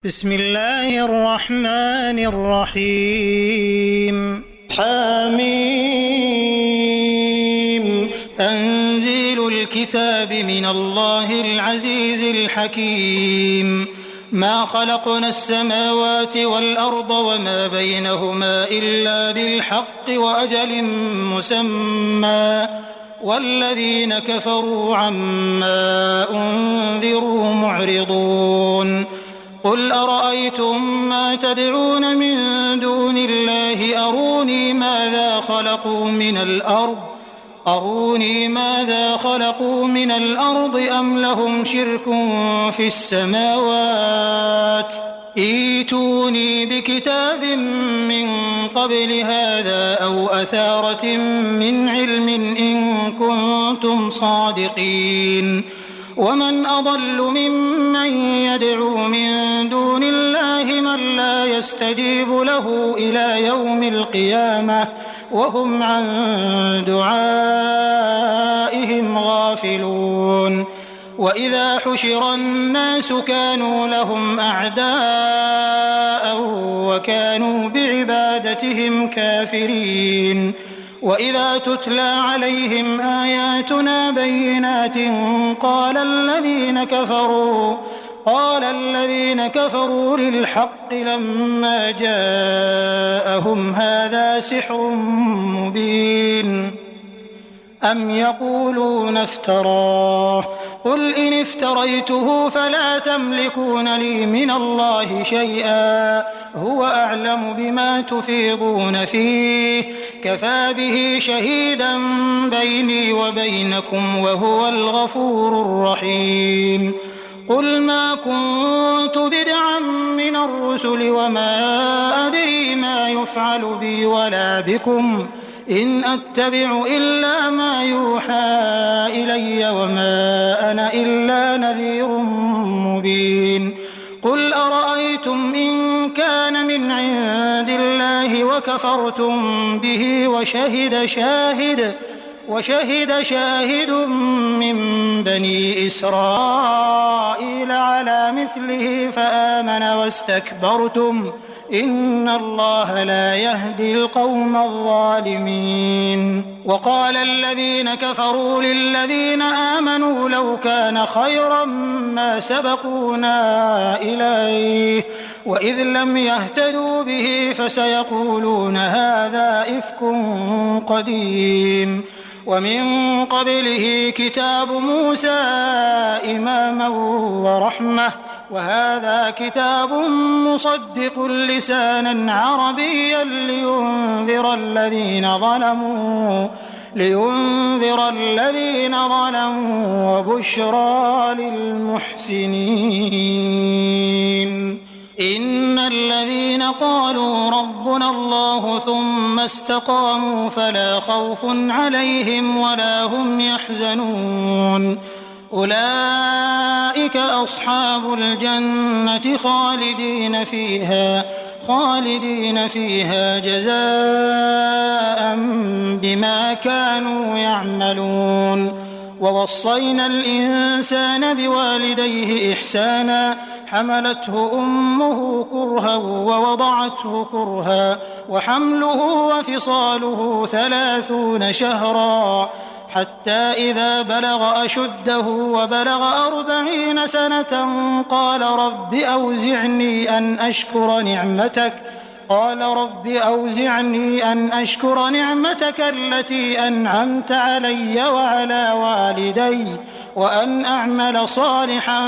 بسم الله الرحمن الرحيم حميم تنزيل الكتاب من الله العزيز الحكيم ما خلقنا السماوات والأرض وما بينهما إلا بالحق وأجل مسمى والذين كفروا عما أنذروا معرضون قل أرأيتم ما تدعون من دون الله أروني ماذا خلقوا من الأرض أم لهم شرك في السماوات ائتوني بكتاب من قبل هذا أو أثارة من علم إن كنتم صادقين ومن أضل ممن يدعو من دون الله من لا يستجيب له إلى يوم القيامة وهم عن دعائهم غافلون وإذا حشر الناس كانوا لهم أعداء وكانوا بعبادتهم كافرين وإذا تتلى عليهم آياتنا بينات قال الذين كفروا للحق لما جاءهم هذا سحر مبين أم يقولون افتراه قل إن افتريته فلا تملكون لي من الله شيئا هو أعلم بما تفيضون فيه كفى به شهيدا بيني وبينكم وهو الغفور الرحيم قل ما كنت بدعا من الرسل وما أدري ما يفعل بي ولا بكم إن أتبع إلا ما يوحى إلي وما أنا إلا نذير مبين قل أرأيتم إن كان من عند الله وكفرتم به وشهد شاهد من بني إسرائيل على مثله فآمن واستكبرتم إن الله لا يهدي القوم الظالمين وقال الذين كفروا للذين آمنوا لو كان خيرا ما سبقونا إليه وإذ لم يهتدوا به فسيقولون هذا إفك قديم ومن قبله كتاب موسى إماما ورحمة وهذا كتاب مصدق لسانا عربيا لينذر الذين ظلموا وبشرى للمحسنين إن الذين قالوا ربنا الله ثم استقاموا فلا خوف عليهم ولا هم يحزنون أولئك أصحاب الجنة خالدين فيها جزاء بما كانوا يعملون ووصينا الإنسان بوالديه إحسانا حملته أمه كرها ووضعته كرها وحمله وفصاله 30 شهرا حتى إذا بلغ أشده وبلغ 40 سنة قال رب أوزعني أن أشكر نعمتك التي أنعمت علي وعلى والدي وأن أعمل صالحا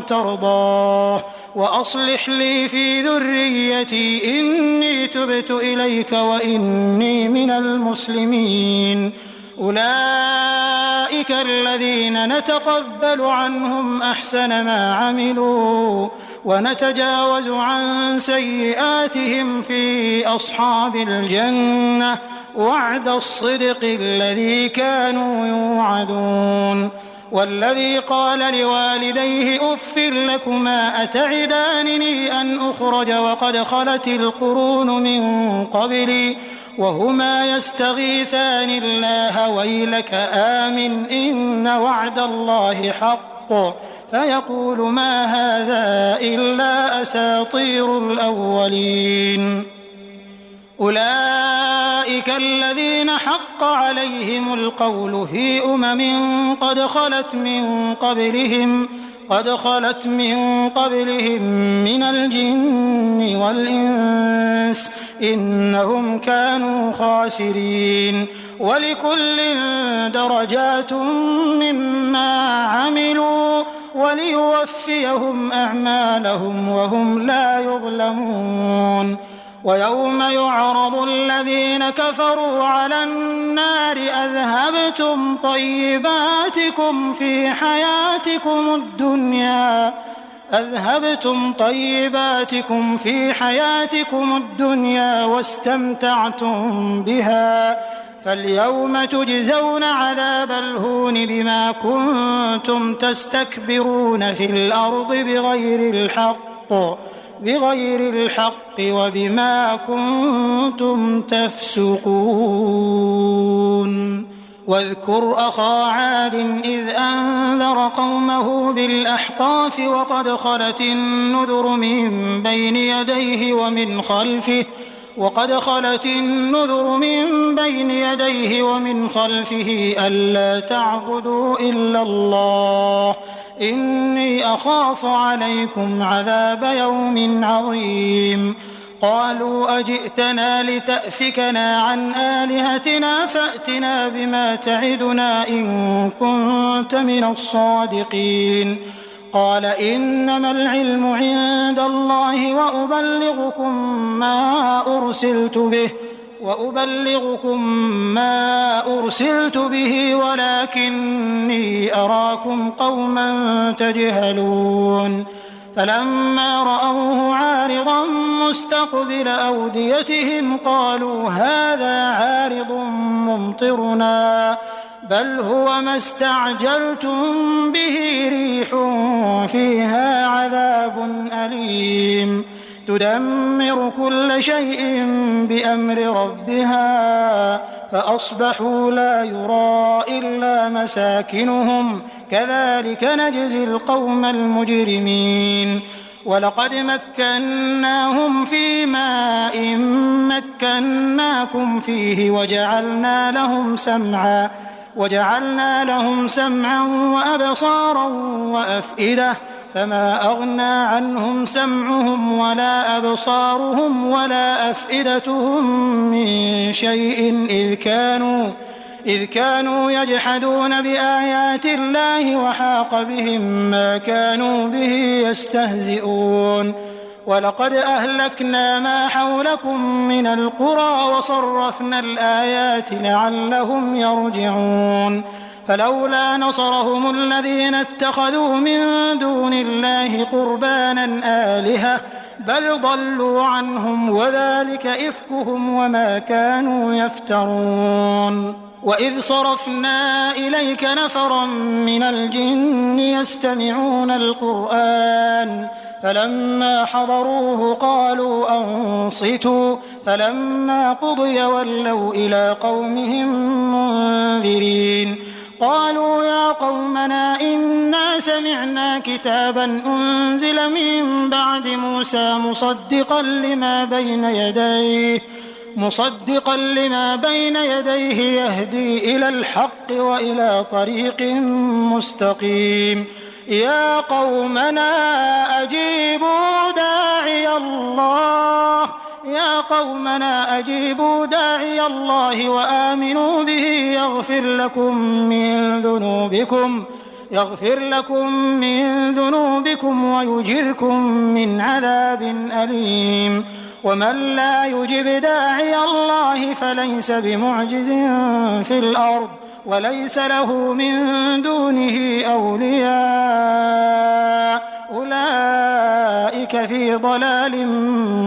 ترضاه وأصلح لي في ذريتي إني تبت إليك وإني من المسلمين أولئك الذين نتقبل عنهم أحسن ما عملوا ونتجاوز عن سيئاتهم في أصحاب الجنة وعد الصدق الذي كانوا يوعدون والذي قال لوالديه أف لكما أتعدانني أن أخرج وقد خلت القرون من قبلي وهما يستغيثان الله ويلك آمن إن وعد الله حق فيقول ما هذا إلا أساطير الأولين. أولئك الذين حق عليهم القول في قد خلت من قبلهم من الجن والإنس إنهم كانوا خاسرين. ولكل درجات مما عملوا وليوفيهم أعمالهم وهم لا يظلمون. ويوم يعرض الذين كفروا على النار أذهبتم طيباتكم في حياتكم الدنيا واستمتعتم بها فاليوم تجزون عذاب الهون بما كنتم تستكبرون في الأرض بغير الحق وبما كنتم تفسقون. واذكر أخا عاد إذ أنذر قومه بالأحقاف وقد خلت النذر من بين يديه ومن خلفه ألا تعبدوا إلا الله إني أخاف عليكم عذاب يوم عظيم. قالوا أجئتنا لتأفكنا عن آلهتنا فأتنا بما تعدنا إن كنت من الصادقين. قال إنما العلم عند الله وأبلغكم ما أرسلت به ولكني أراكم قوما تجهلون. فلما رأوه عارضا مستقبل أوديتهم قالوا هذا عارض ممطرنا بل هو ما استعجلتم به ريح فيها عذاب أليم تدمر كل شيء بأمر ربها فأصبحوا لا يرى إلا مساكنهم كذلك نجزي القوم المجرمين. ولقد مكناهم في ماء مكناكم فيه وجعلنا لهم سمعا وأبصارا وأفئدة فما أغنى عنهم سمعهم ولا أبصارهم ولا أفئدتهم من شيء إذ كانوا يجحدون بآيات الله وحاق بهم ما كانوا به يستهزئون. ولقد أهلكنا ما حولكم من القرى وصرفنا الآيات لعلهم يرجعون. فلولا نصرهم الذين اتخذوا من دون الله قربانا آلهة بل ضلوا عنهم وذلك إفكهم وما كانوا يفترون. وإذ صرفنا إليك نفرا من الجن يستمعون القرآن فلما حضروه قالوا أنصتوا فلما قضي ولوا إلى قومهم منذرين. قالوا يا قومنا إنا سمعنا كتابا أنزل من بعد موسى مصدقا لما بين يديه يهدي إلى الحق وإلى طريق مستقيم. يا قومنا أجيبوا داعي الله وآمنوا به يغفر لكم من ذنوبكم ويجركم من عذاب أليم. ومن لا يجب داعي الله فليس بمعجز في الأرض وليس له من دونه أولياء أولئك في ضلال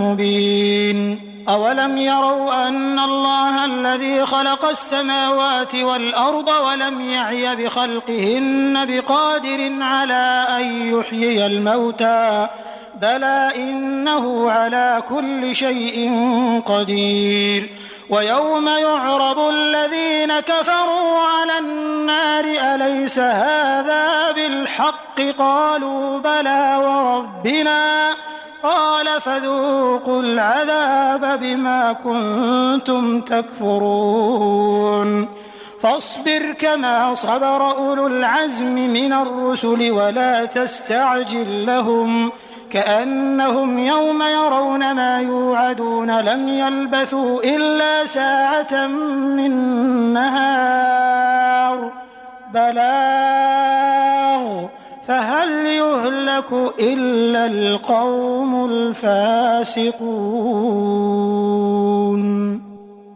مبين. أولم يروا أن الله الذي خلق السماوات والأرض ولم يعي بخلقهن بقادر على أن يحيي الموتى بلى إنه على كل شيء قدير ويوم يعرض الذين كفروا على النار أليس هذا بالحق قالوا بلى وربنا قال فذوقوا العذاب بما كنتم تكفرون فاصبر كما صبر أولو العزم من الرسل ولا تستعجل لهم كأنهم يوم يرون ما يوعدون لم يلبثوا إلا ساعة من نهار بلاغ فهل يهلك إلا القوم الفاسقون